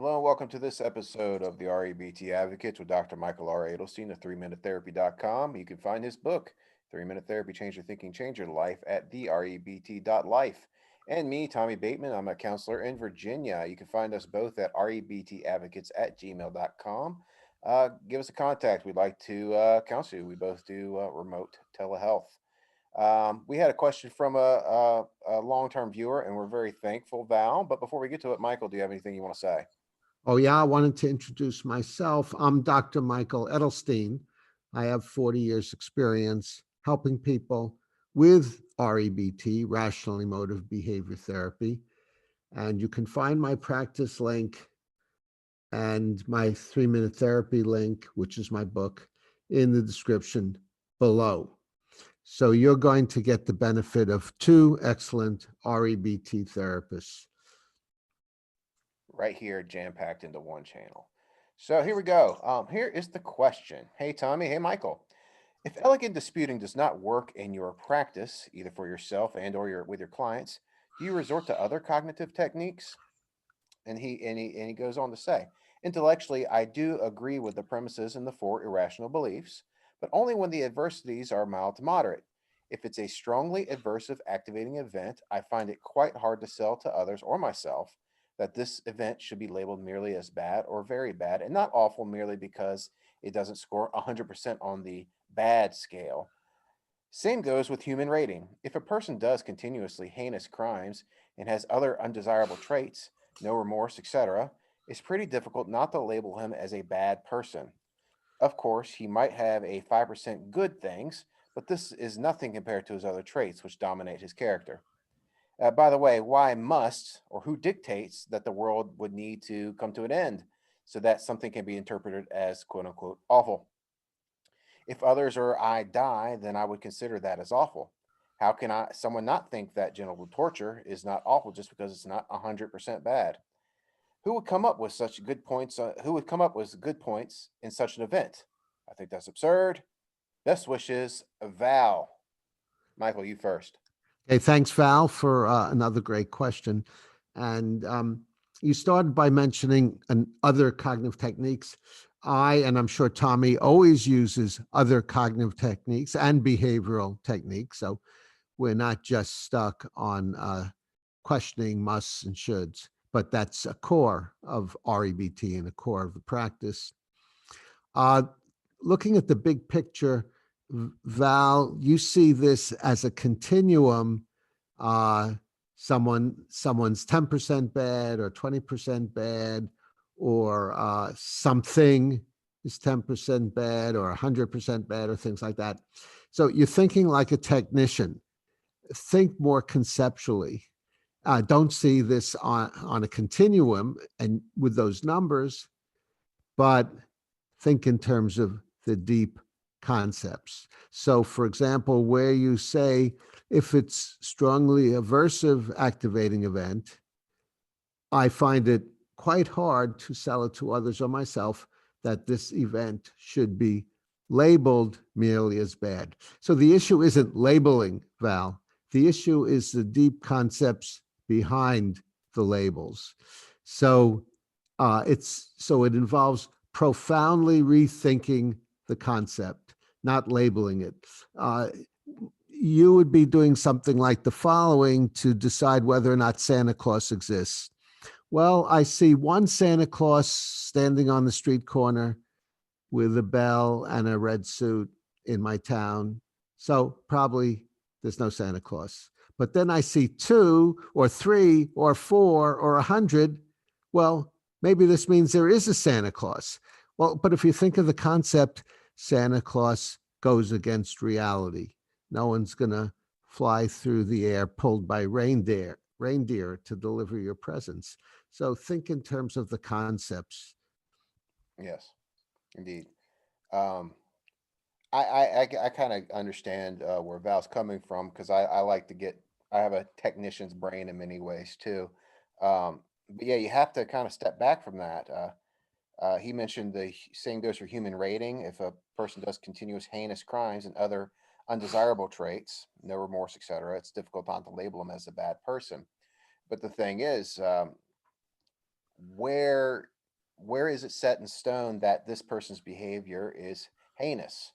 Hello and welcome to this episode of the REBT Advocates with Dr. Michael R. Adelstein of 3minutetherapy.com. You can find his book, 3 Minute Therapy, Change Your Thinking, Change Your Life at therebt.life. And me, Tommy Bateman, I'm a counselor in Virginia. You can find us both at rebtadvocates at gmail.com. Give us a contact. We'd like to counsel you. We both do remote telehealth. We had a question from a long-term viewer, and we're very thankful, Val. But before we get to it, Michael, do you have anything you want to say? Oh, yeah, I wanted to introduce myself. I'm Dr. Michael Edelstein. I have 40 years experience helping people with REBT, Rational Emotive Behavior Therapy. And you can find my practice link and my 3 Minute Therapy link, which is my book, in the description below. So you're going to get the benefit of two excellent REBT therapists. Right here, jam packed into one channel. So here we go. Here is the question. Hey, Tommy. Hey, Michael. If elegant disputing does not work in your practice, either for yourself and or with your clients, do you resort to other cognitive techniques? And he goes on to say, intellectually, I do agree with the premises in the four irrational beliefs, but only when the adversities are mild to moderate. If it's a strongly adversive activating event, I find it quite hard to sell to others or myself that this event should be labeled merely as bad or very bad and not awful merely because it doesn't score 100% on the bad scale. Same goes with human rating. If a person does continuously heinous crimes and has other undesirable traits, no remorse, etc., it's pretty difficult not to label him as a bad person. Of course, he might have a 5% good things, but this is nothing compared to his other traits, which dominate his character. By the way, why must or who dictates that the world would need to come to an end so that something can be interpreted as quote unquote awful? If others or I die, then I would consider that as awful. How can someone not think that genital torture is not awful just because it's not 100% bad? Who would come up with such good points? Who would come up with good points in such an event? I think that's absurd. Best wishes, Val. Michael, you first. Okay, thanks, Val, for another great question. And you started by mentioning other cognitive techniques. And I'm sure Tommy always uses other cognitive techniques and behavioral techniques. So we're not just stuck on questioning musts and shoulds, but that's a core of REBT and a core of the practice. Uh, Looking at the big picture, Val, you see this as a continuum. Uh, someone's 10% bad or 20% bad, or something is 10% bad or 100% bad, or things like that. So you're thinking like a technician. Think more conceptually. Don't see this on a continuum and with those numbers, but think in terms of the deep concepts. So, for example, where you say if it's strongly aversive activating event, I find it quite hard to sell it to others or myself that this event should be labeled merely as bad. So the issue isn't labeling, Val. The issue is the deep concepts behind the labels. So it involves profoundly rethinking the concept, not labeling it. You would be doing something like the following to decide whether or not Santa Claus exists. Well, I see one Santa Claus standing on the street corner with a bell and a red suit in my town. So probably there's no Santa Claus. But then I see two or three or four or 100. Well, maybe this means there is a Santa Claus. Well, but if you think of the concept, Santa Claus goes against reality. No one's going to fly through the air pulled by reindeer to deliver your presents. So think in terms of the concepts. Yes, indeed. Um, I kind of understand where Val's coming from because I like to get, I have a technician's brain in many ways too. But yeah, you have to kind of step back from that. He mentioned the same goes for human rating. If a person does continuous heinous crimes and other undesirable traits, no remorse, etc., it's difficult not to label them as a bad person. But the thing is, where where is it set in stone that this person's behavior is heinous?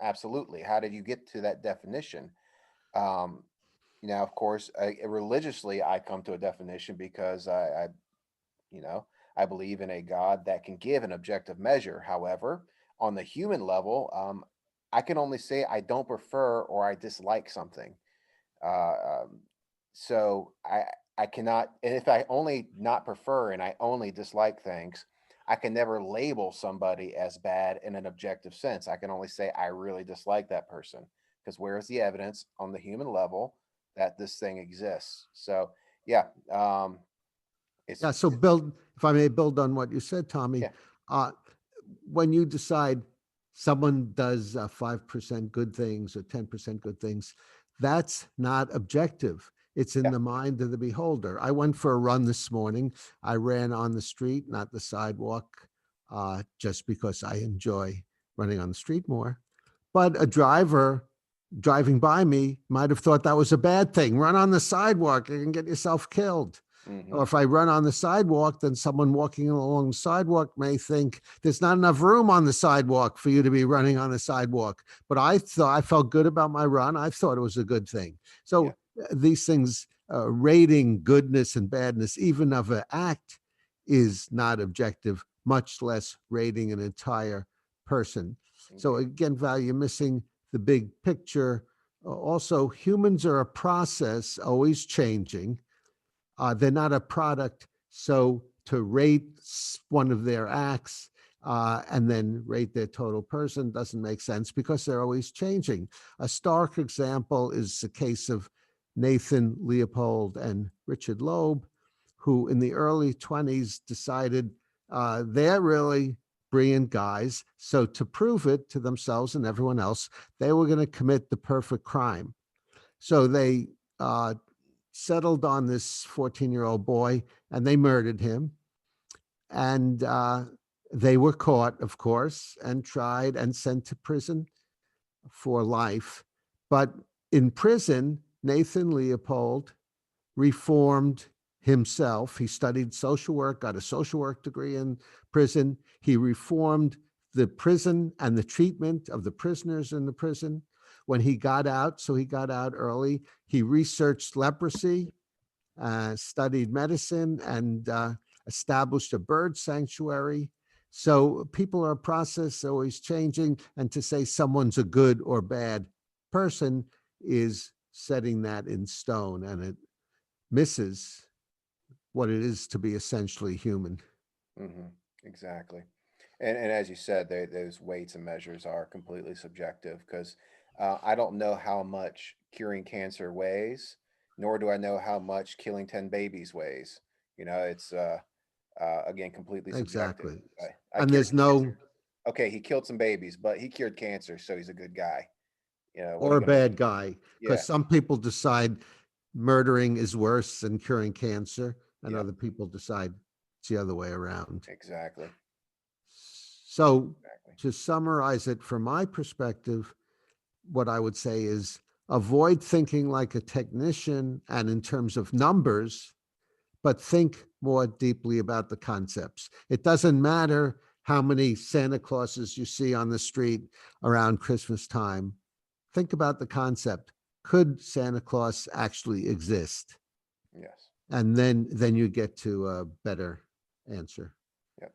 Absolutely. How did you get to that definition? Um, of course, religiously, I come to a definition because you know, I believe in a God that can give an objective measure. However, on the human level, I can only say I don't prefer or I dislike something. Uh, um, so I cannot, and if I only not prefer and I only dislike things, I can never label somebody as bad in an objective sense. I can only say I really dislike that person because where is the evidence on the human level that this thing exists? So yeah, Yeah. it's So build, if I may build on what you said, Tommy, yeah, uh, when you decide someone does 5% good things or 10% good things, that's not objective. It's in yeah, the mind of the beholder. I went for a run this morning. I ran on the street, not the sidewalk, just because I enjoy running on the street more. But a driver driving by me might have thought that was a bad thing. Run on the sidewalk, you can get yourself killed. Or hmm, if I run on the sidewalk, then someone walking along the sidewalk may think there's not enough room on the sidewalk for you to be running on the sidewalk. But I thought I felt good about my run. I thought it was a good thing. yeah, So these things, rating goodness and badness, even of an act, is not objective, much less rating an entire person. So indeed, again, Val, you're missing the big picture. Also, humans are a process, always changing. They're not a product. So to rate one of their acts and then rate their total person doesn't make sense because they're always changing. A stark example is the case of Nathan Leopold and Richard Loeb, who in the early 20s decided they're really brilliant guys. So to prove it to themselves and everyone else, they were going to commit the perfect crime. So they uh, settled on this 14-year-old boy and they murdered him. And they were caught, of course, and tried and sent to prison for life. But in prison, Nathan Leopold reformed himself. He studied social work, got a social work degree in prison. He reformed the prison and the treatment of the prisoners in the prison. When he got out, so he got out early, he researched leprosy, studied medicine, and established a bird sanctuary. So people are a process, always changing. And to say someone's a good or bad person is setting that in stone, and it misses what it is to be essentially human. hmm, exactly. And as you said, those weights and measures are completely subjective because I don't know how much curing cancer weighs, nor do I know how much killing 10 babies weighs. It's again completely subjective. Exactly. I And cured there's no cancer. Okay, he killed some babies, but he cured cancer, so he's a good guy. What are or you a gonna bad do? guy, because Yeah, some people decide murdering is worse than curing cancer, and yeah, other people decide it's the other way around. exactly, So, exactly. to summarize it from my perspective, what I would say is avoid thinking like a technician and in terms of numbers, but think more deeply about the concepts. It doesn't matter how many Santa Clauses you see on the street around Christmas time. Think about the concept. Could Santa Claus actually exist? Yes. And then you get to a better answer. Yeah.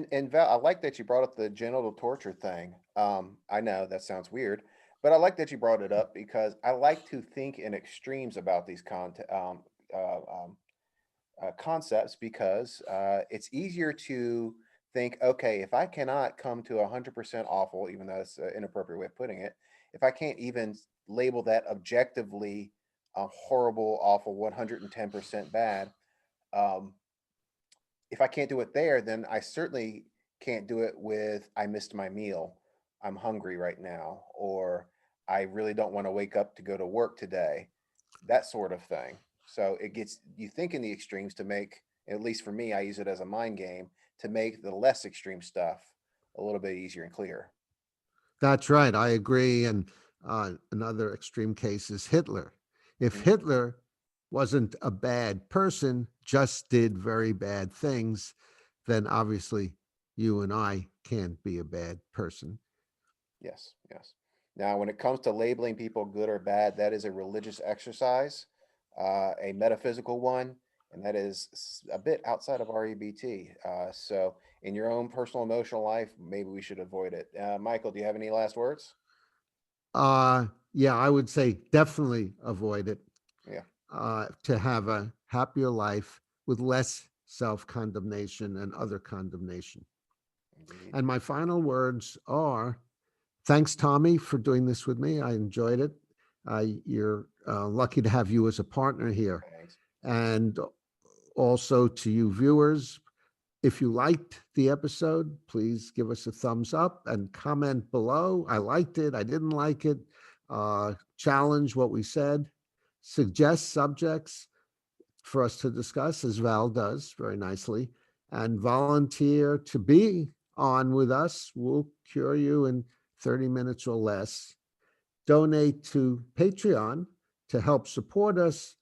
And Val, I like that you brought up the genital torture thing. I know that sounds weird, but I like that you brought it up because I like to think in extremes about these uh, um, concepts because it's easier to think, okay, if I cannot come to 100% awful, even though that's an inappropriate way of putting it, if I can't even label that objectively horrible, awful, 110% bad, um, if I can't do it there, then I certainly can't do it with I missed my meal. I'm hungry right now, or I really don't want to wake up to go to work today. That sort of thing. So it gets you think in the extremes to make, at least for me, I use it as a mind game to make the less extreme stuff a little bit easier and clearer. That's right. I agree. And another extreme case is Hitler. If Hmm. Hitler wasn't a bad person, just did very bad things, then obviously you and I can't be a bad person. Yes, yes. Now, when it comes to labeling people good or bad, that is a religious exercise, a metaphysical one, and that is a bit outside of REBT. So, in your own personal emotional life, maybe we should avoid it. Michael, do you have any last words? Yeah, I would say definitely avoid it, Yeah, to have a happier life with less self-condemnation and other condemnation. indeed. And my final words are, thanks, Tommy, for doing this with me. I enjoyed it. You're lucky to have you as a partner here. Thanks. And also to you viewers, if you liked the episode, please give us a thumbs up and comment below. I liked it. I didn't like it. Challenge what we said. Suggest subjects for us to discuss, as Val does very nicely, and volunteer to be on with us. We'll cure you in 30 minutes or less. Donate to Patreon to help support us,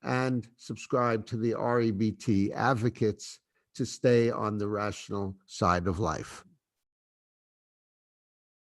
and subscribe to the REBT Advocates to stay on the rational side of life.